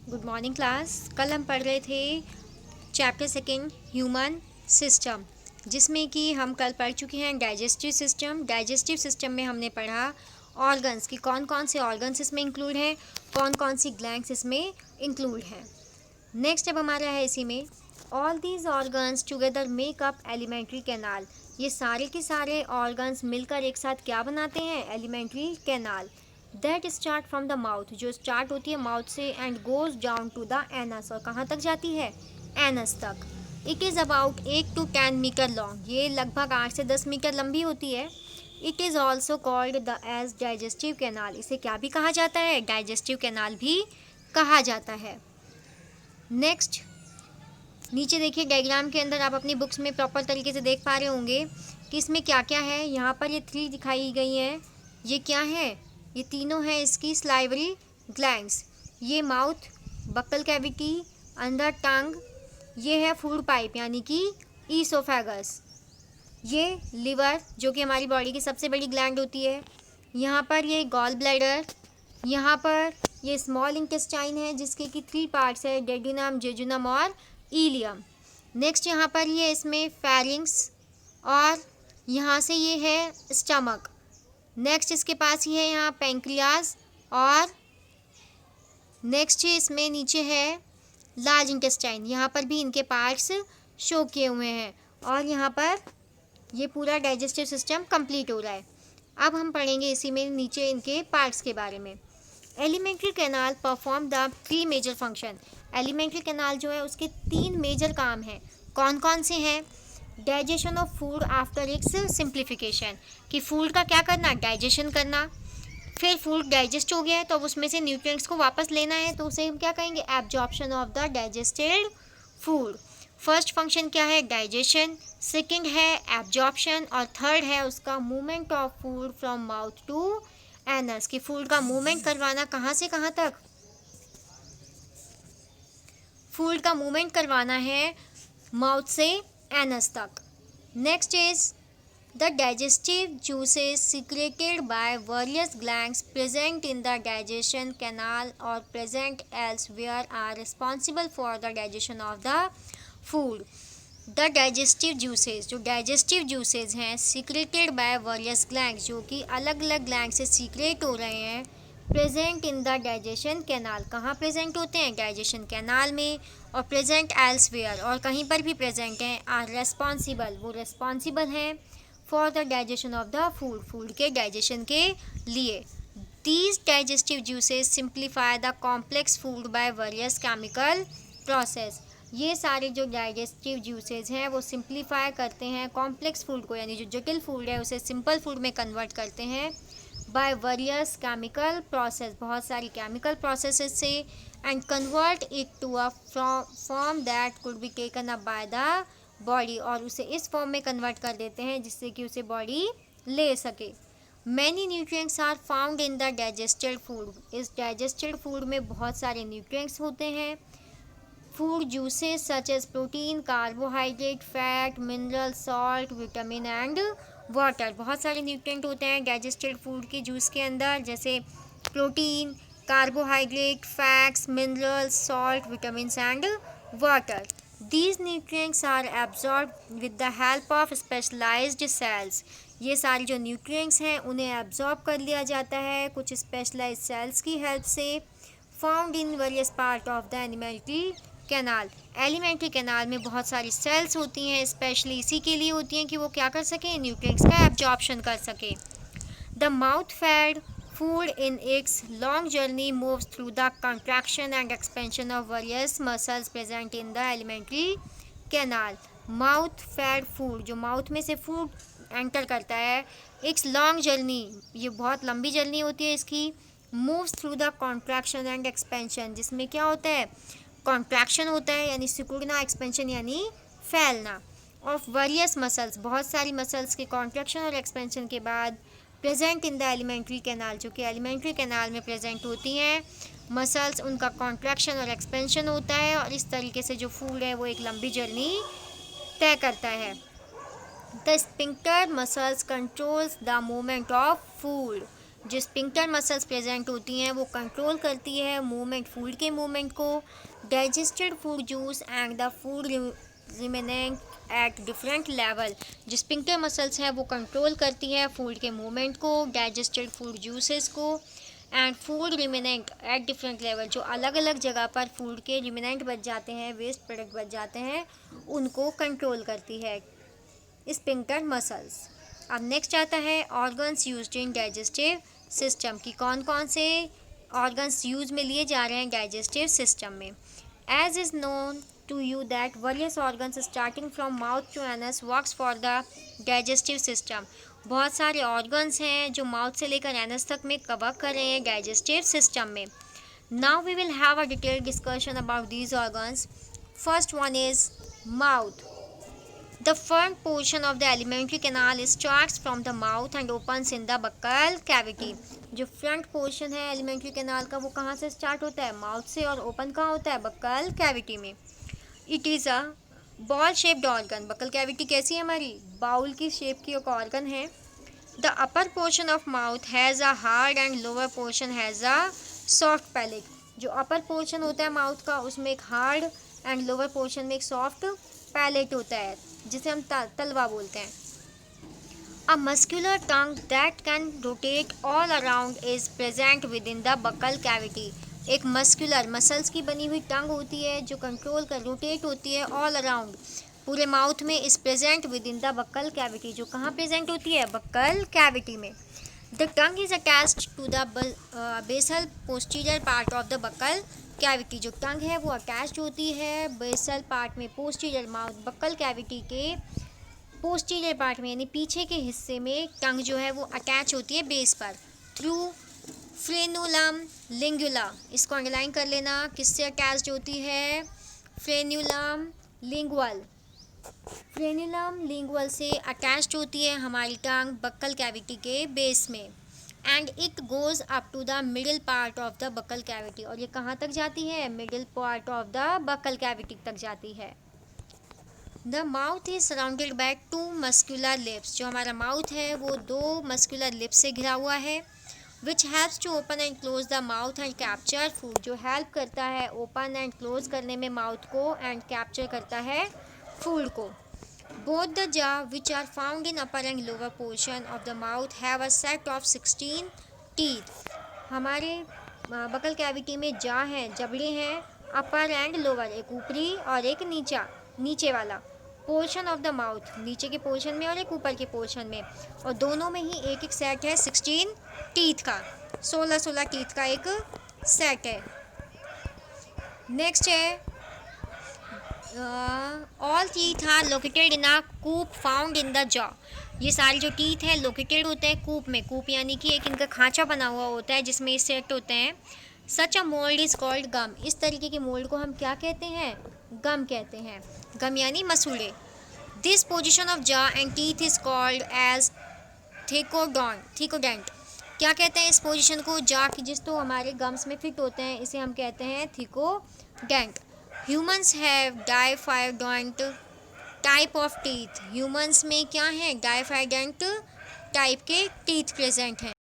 Good morning class. कल हम पढ़ रहे थे चैप्टर सेकेंड ह्यूमन सिस्टम, जिसमें कि हम कल पढ़ चुके हैं डाइजेस्टिव सिस्टम। डाइजेस्टिव सिस्टम में हमने पढ़ा ऑर्गन्स कि कौन कौन से ऑर्गन्स इसमें इंक्लूड हैं, कौन कौन सी ग्लैंड्स इसमें इंक्लूड हैं। नेक्स्ट अब हमारा है इसी में all these organs together make up alimentary canal. ये सारे के सारे ऑर्गन्स मिलकर एक साथ क्या बनाते हैं? Alimentary canal that start from the mouth, जो स्टार्ट होती है माउथ से and goes down to the anus, और कहाँ तक जाती है? एनस तक। It is about 8 to 10 metre long, ये लगभग 8 से 10 मीटर लंबी होती है। It is also called the as digestive canal, इसे क्या भी कहा जाता है? डाइजेस्टिव कैनाल भी कहा जाता है। नेक्स्ट नीचे देखिए डायग्राम के अंदर आप अपनी बुक्स में प्रॉपर तरीके से देख पा रहे होंगे कि इसमें क्या क्या है। यहाँ पर ये 3 दिखाई गई हैं, ये क्या है? ये तीनों हैं इसकी स्लाइवरी ग्लैंड्स। ये माउथ, बक्कल कैविटी, अंदर टंग, ये है फूड पाइप यानी कि ईसोफेगस, ये लिवर जो कि हमारी बॉडी की सबसे बड़ी ग्लैंड होती है, यहाँ पर ये गॉल ब्लैडर, यहाँ पर ये स्मॉल इंटेस्टाइन है जिसके कि 3 पार्ट्स है, डेडिनम, जेजुनम और इलियम। नेक्स्ट यहाँ पर ये इसमें फेरिंग्स, और यहाँ से ये है स्टमक। नेक्स्ट इसके पास ही है यहाँ पेंक्रियाज, और नेक्स्ट इसमें नीचे है लार्ज इंटेस्टाइन, यहाँ पर भी इनके पार्ट्स शो किए हुए हैं, और यहाँ पर ये पूरा डाइजेस्टिव सिस्टम कंप्लीट हो रहा है। अब हम पढ़ेंगे इसी में नीचे इनके पार्ट्स के बारे में। Alimentary canal perform the 3 major function. Alimentary canal जो है उसके 3 मेजर काम हैं। कौन कौन से हैं? Digestion of food after it's simplification, कि फूड का क्या करना? डाइजेशन करना। फिर फूड डाइजेस्ट हो गया है तो अब उसमें से न्यूट्रिएंट्स को वापस लेना है, तो उसे हम क्या कहेंगे? Absorption of the digested food. First function क्या है? डाइजेशन, सेकंड है एब्जॉर्प्शन, और थर्ड है उसका movement of food from mouth to anus, कि फूड का मूवमेंट करवाना कहाँ से कहाँ तक? फूड का मूवमेंट करवाना है माउथ से एनस तक। Next is the digestive juices secreted by various glands present in the digestion canal or present elsewhere are responsible for the digestion of the food. The digestive juices, जो digestive juices हैं secreted by various glands, जो कि अलग अलग gland से secret हो रहे हैं, present in the digestion canal, कहाँ प्रेजेंट होते हैं? डाइजेशन कैनाल में, और प्रेजेंट एल्सवेयर, और कहीं पर भी प्रेजेंट हैं, आर रेस्पॉन्सिबल, वो रेस्पॉन्सिबल हैं for the digestion of the food, food के डाइजेशन के लिए। These digestive juices simplify the complex food by various chemical process. ये सारे जो डाइजेस्टिव जूसेस हैं वो सिंप्लीफाई करते हैं कॉम्प्लेक्स फूड को, यानी जो जटिल फूड है उसे सिंपल फूड में कन्वर्ट करते हैं बाय वेरियस केमिकल प्रोसेस, बहुत सारी केमिकल प्रोसेसेस से, and convert it to a form that could be taken up by the body, और उसे इस फॉर्म में कन्वर्ट कर देते हैं जिससे कि उसे बॉडी ले सके। Many nutrients are found in the digested food, इस डाइजेस्टेड फूड में बहुत सारे न्यूट्रिएंट्स होते हैं। Food juices such as protein, carbohydrate, fat, mineral, salt, vitamin and water, बहुत सारे न्यूट्रिएंट होते हैं डाइजेस्टेड फूड के जूस के अंदर, जैसे protein, carbohydrate, fats, mineral, salt, vitamin and water. These nutrients are absorbed with the help of specialized cells. ये सारी जो न्यूट्रिएंट्स हैं उन्हें एब्जॉर्ब कर लिया जाता है कुछ स्पेशलाइज्ड सेल्स की हेल्प से, found in various part of the alimentary canal. Alimentary canal में बहुत सारी सेल्स होती हैं, स्पेशली इसी के लिए होती हैं कि वो क्या कर सकें? न्यूट्रिएंट्स का एब्जॉर्प्शन कर सकें। The mouth fed food in its long journey moves through the contraction and expansion of various muscles present in the alimentary canal. Mouth fed food, जो माउथ में से फूड एंटर करता है, इट्स लॉन्ग जर्नी, ये बहुत लंबी journey होती है इसकी, moves through the contraction and expansion, जिसमें क्या होता है? कॉन्ट्रैक्शन होता है यानी सिकुड़ना, एक्सपेंशन यानी फैलना, ऑफ वेरियस मसल्स, बहुत सारी मसल्स के कॉन्ट्रैक्शन और एक्सपेंशन के बाद present in the elementary canal, जो कि एलिमेंट्री कैनाल में प्रेजेंट होती हैं मसल्स, उनका कॉन्ट्रैक्शन और एक्सपेंशन होता है, और इस तरीके से जो फूड है वो एक लंबी जर्नी तय करता है। The sphincter muscles controls the movement of food, जो स्पिंक्टर मसल्स प्रेजेंट होती हैं वो कंट्रोल करती है मूवमेंट, फूड के मूवमेंट को। Digested food juice and the food remnant at different level. जो स्पिंक्टर मसल्स है वो कंट्रोल करती है फूड के मूवमेंट को, डाइजेस्टेड फूड जूसेस को, and food remnant at different level. जो अलग अलग जगह पर फूड के रिमेनेंट बच जाते हैं, वेस्ट प्रोडक्ट बच जाते हैं, उनको कंट्रोल करती है स्पिंक्टर मसल्स। अब नेक्स्ट आता है organs used in digestive system की कौन कौन से ऑर्गन्स यूज में लिए जा रहे हैं डाइजेस्टिव सिस्टम में। As is known to you that various organs starting from mouth to anus works for the digestive system। बहुत सारे organs हैं जो mouth से लेकर anus तक में वर्क कर रहे हैं digestive system में। Now we will have a detailed discussion about these organs। First one is mouth। The front portion of the alimentary canal starts from the mouth and opens in the buccal cavity। जो front portion है alimentary canal का वो कहाँ से start होता है, mouth से, और ओपन कहाँ होता है, बक्कल कैविटी में। It is a ball shaped organ. Buccal cavity कैसी है हमारी, बाउल की शेप की एक ऑर्गन है। The upper portion of mouth has a hard and lower portion has a soft palate. जो अपर पोर्शन होता है माउथ का उसमें एक हार्ड एंड लोअर पोर्शन में एक सॉफ्ट पैलेट होता है जिसे हम तलवा बोलते हैं। A muscular tongue that can rotate all around is present within the buccal cavity। एक मस्कुलर मसल्स की बनी हुई टंग होती है जो कंट्रोल कर रोटेट होती है ऑल अराउंड पूरे माउथ में, is present within the buccal cavity. जो कहाँ प्रेजेंट होती है, बक्कल कैविटी में। The tongue is attached to the basal posterior part of the buccal cavity. जो टंग है वो अटैच्ड होती है बेसल पार्ट में, पोस्टीरियर माउथ बक्कल कैविटी के पोस्टीरियर पार्ट में, यानी पीछे के हिस्से में टंग जो है वो अटैच होती है बेस पर, थ्रू फ्रेनुलम लिंगुला। इसको अंडरलाइन कर लेना, किससे अटैच्ड होती है, फ्रेनुलम लिंगुअल। फ्रेनुलम लिंगुअल से अटैच्ड होती है हमारी टंग बक्कल कैविटी के बेस में। And it goes up to the middle part of the buccal cavity. और ये कहाँ तक जाती है, middle part of the buccal cavity तक जाती है। The mouth is surrounded by 2 muscular lips. जो हमारा माउथ है वो 2 मस्कुलर लिप्स से घिरा हुआ है। Which helps to open and close the mouth and capture food. जो हेल्प करता है ओपन एंड क्लोज करने में माउथ को, एंड कैप्चर करता है फूड को। Both the jaw which are found in upper and lower portion of the mouth have a set of 16 teeth. हमारे बकल कैविटी में जा हैं, जबड़े हैं, अपर एंड लोअर, एक ऊपरी और एक नीचे वाला पोर्शन ऑफ द माउथ, नीचे के पोर्शन में और एक ऊपर के पोर्शन में, और दोनों में ही एक एक सेट है 16 टीथ का, 16 टीथ का एक सेट है। नेक्स्ट है all teeth are located in a coop found in the jaw. ये सारे जो टीथ हैं लोकेटेड होते हैं कूप में। कूप यानी कि एक इनका खांचा बना हुआ होता है जिसमें ये सेट होते हैं। सच अ मोल्ड इज कॉल्ड गम। इस तरीके के मोल्ड को हम क्या कहते हैं, गम कहते हैं। गम यानी मसूड़े। This position of jaw and teeth is called as thecodont. क्या कहते हैं इस पोजिशन को, जॉ की जिस तो हमारे गम्स में फिट होते हैं, इसे हम कहते हैं thecodont. Humans have diphyodont type of teeth. Humans में क्या है, डाइफाइडेंट टाइप के टीथ प्रेजेंट हैं।